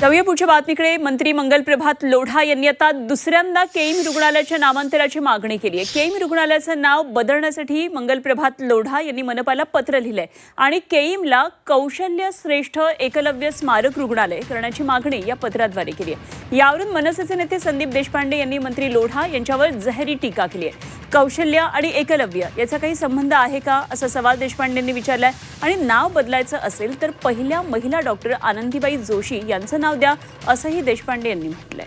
जाऊया पुढच्या बातमीकडे. मंत्री मंगल प्रभात लोढा यांनी आता दुसऱ्यांदा केईएम रुग्णालयाच्या नामांतराची मागणी केली आहे. केईएम रुग्णालयाचं नाव बदलण्यासाठी मंगल प्रभात लोढा यांनी मनपाला पत्र लिहिलंय आणि केईएमला कौशल्य श्रेष्ठ एकलव्य स्मारक रुग्णालय करण्याची मागणी या पत्राद्वारे केली आहे. यावरून मनसेचे नेते संदीप देशपांडे यांनी मंत्री लोढा यांच्यावर जहरी टीका केली आहे. कौशल्य आणि एकलव्य याचा काही संबंध आहे का असा सवाल देशपांडेंनी विचारलाय. आणि नाव बदलायचं असेल तर पहिल्या महिला डॉक्टर आनंदीबाई जोशी यांचं नाव द्या असंही देशपांडे यांनी म्हटलंय.